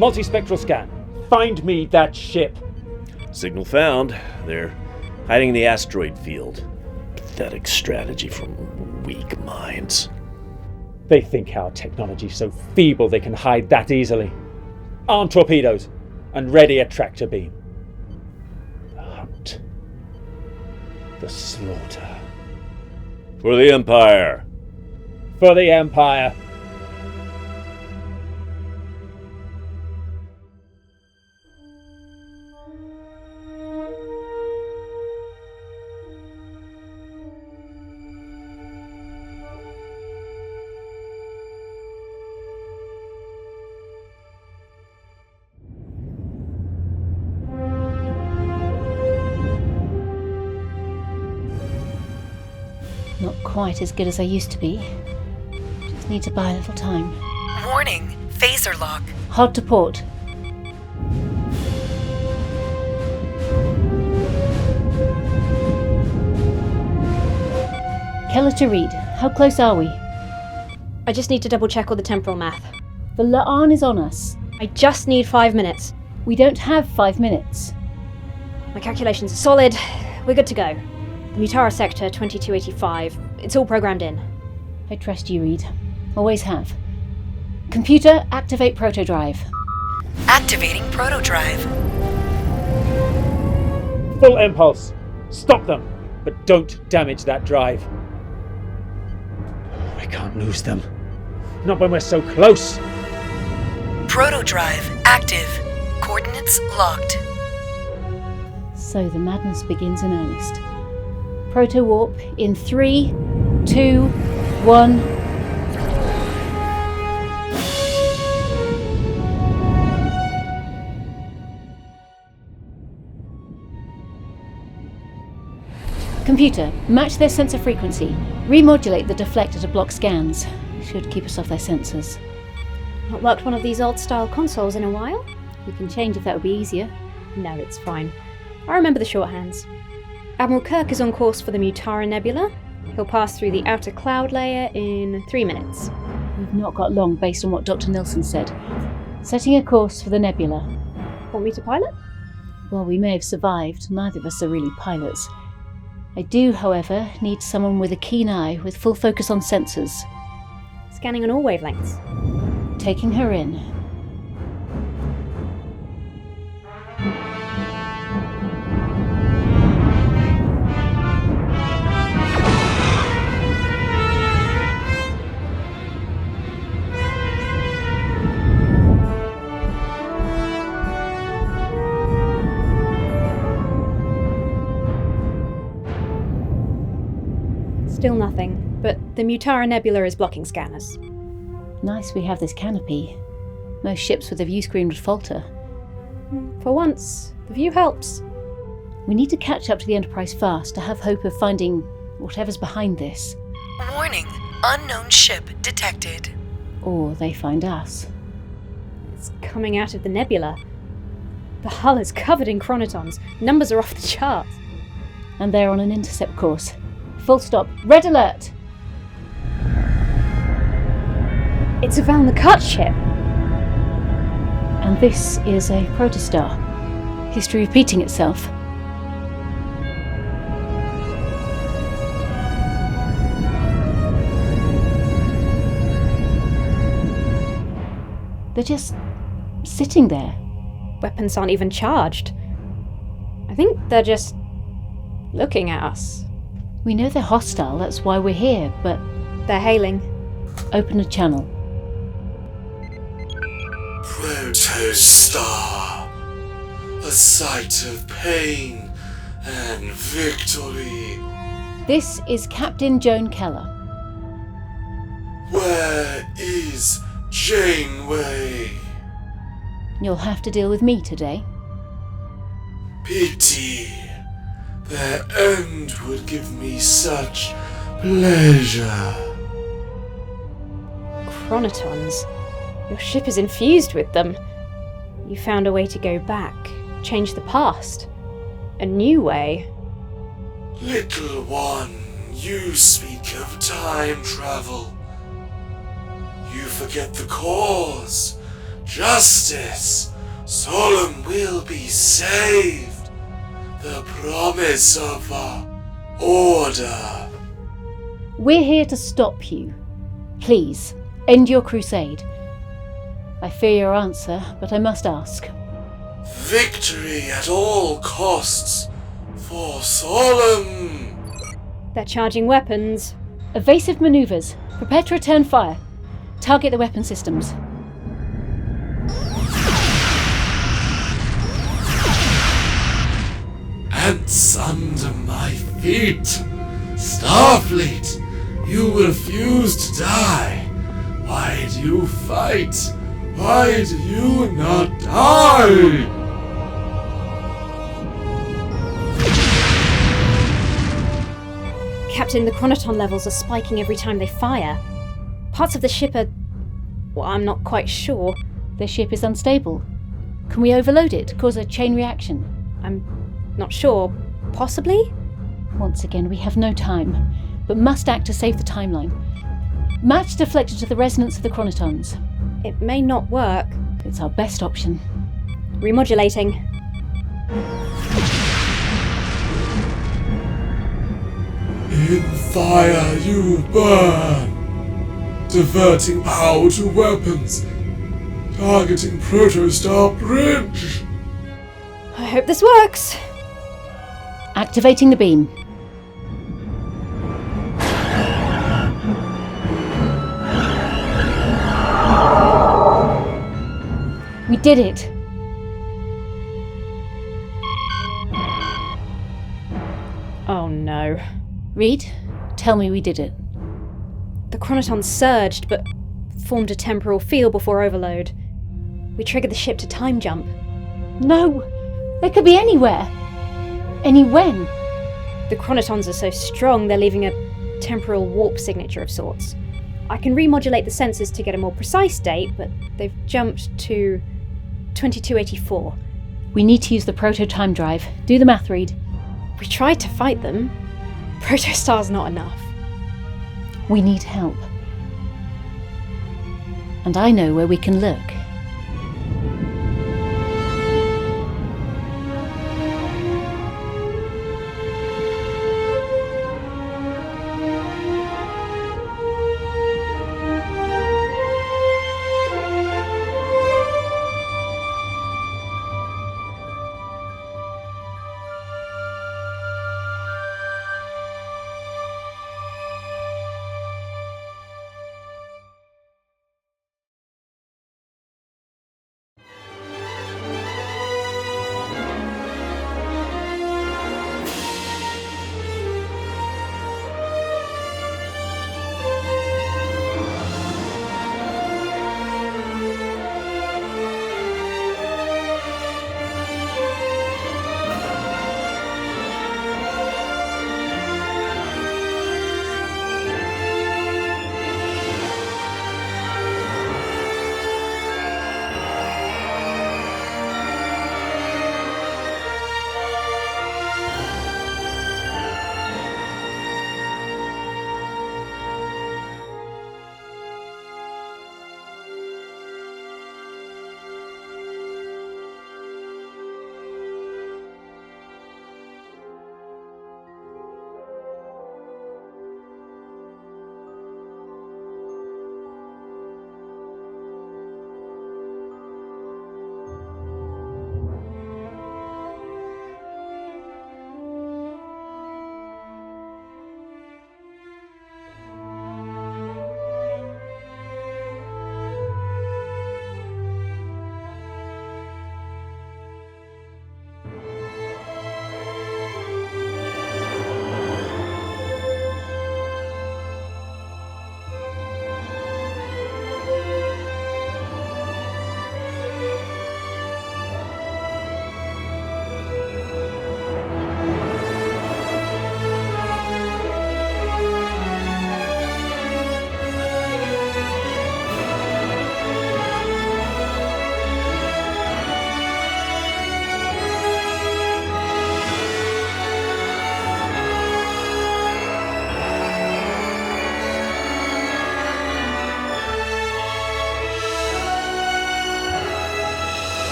Multispectral scan. Find me that ship. Signal found. They're hiding in the asteroid field. Pathetic strategy from weak minds. They think our technology's so feeble they can hide that easily. Arm torpedoes and ready a tractor beam. The hunt. The slaughter. For the Empire. For the Empire. Not quite as good as I used to be. Just need to buy a little time. Warning, phaser lock. Hard to port. Keller to Reed, how close are we? I just need to double check all the temporal math. The La'an is on us. I just need 5 minutes. We don't have 5 minutes. My calculations are solid. We're good to go. The Mutara sector 2285. It's all programmed in. I trust you, Reed. Always have. Computer, activate Proto drive. Activating Proto drive. Full impulse. Stop them, but don't damage that drive. I can't lose them. Not when we're so close. Proto drive active. Coordinates locked. So the madness begins in earnest. Proto warp in 3, 2, 1. Computer, match their sensor frequency. Remodulate the deflector to block scans. Should keep us off their sensors. Not worked one of these old-style consoles in a while? We can change if that would be easier. No, it's fine. I remember the shorthands. Admiral Kirk is on course for the Mutara Nebula. He'll pass through the outer cloud layer in 3 minutes. We've not got long based on what Dr. Nilsson said. Setting a course for the nebula. Want me to pilot? Well, we may have survived. Neither of us are really pilots. I do, however, need someone with a keen eye with full focus on sensors. Scanning on all wavelengths. Taking her in. Still nothing, but the Mutara Nebula is blocking scanners. Nice we have this canopy. Most ships with a view screen would falter. For once, the view helps. We need to catch up to the Enterprise fast to have hope of finding whatever's behind this. Warning, unknown ship detected. Or they find us. It's coming out of the nebula. The hull is covered in chronotons. Numbers are off the charts. And they're on an intercept course. Full stop. Red alert! It's a Val Nakut ship. And this is a protostar. History repeating itself. They're just sitting there. Weapons aren't even charged. I think they're just looking at us. We know they're hostile, that's why we're here, but... They're hailing. Open a channel. Protostar, a sight of pain and victory. This is Captain Joan Keller. Where is Janeway? You'll have to deal with me today. Pity. Their end would give me such pleasure. Chronotons. Your ship is infused with them. You found a way to go back, change the past. A new way. Little one, you speak of time travel. You forget the cause. Justice. Solemn will be saved. The promise of order. We're here to stop you. Please, end your crusade. I fear your answer, but I must ask. Victory at all costs for Solemn. They're charging weapons. Evasive maneuvers. Prepare to return fire. Target the weapon systems. Ants under my feet. Starfleet, you refuse to die. Why do you fight? Why do you not die? Captain, the chronoton levels are spiking every time they fire. Parts of the ship are... well, I'm not quite sure. The ship is unstable. Can we overload it, cause a chain reaction? I'm not sure. Possibly? Once again, we have no time, but must act to save the timeline. Match deflected to the resonance of the chronotons. It may not work. It's our best option. Remodulating. In fire you burn. Diverting power to weapons. Targeting Protostar Bridge. I hope this works. Activating the beam. We did it! Oh no. Reed, tell me we did it. The chronotons surged, but formed a temporal field before overload. We triggered the ship to time jump. No! They could be anywhere! Any when? The chronotons are so strong they're leaving a temporal warp signature of sorts. I can remodulate the sensors to get a more precise date, but they've jumped to 2284. We need to use the Proto time drive. Do the math, Reed. We tried to fight them. Protostar's not enough. We need help. And I know where we can look.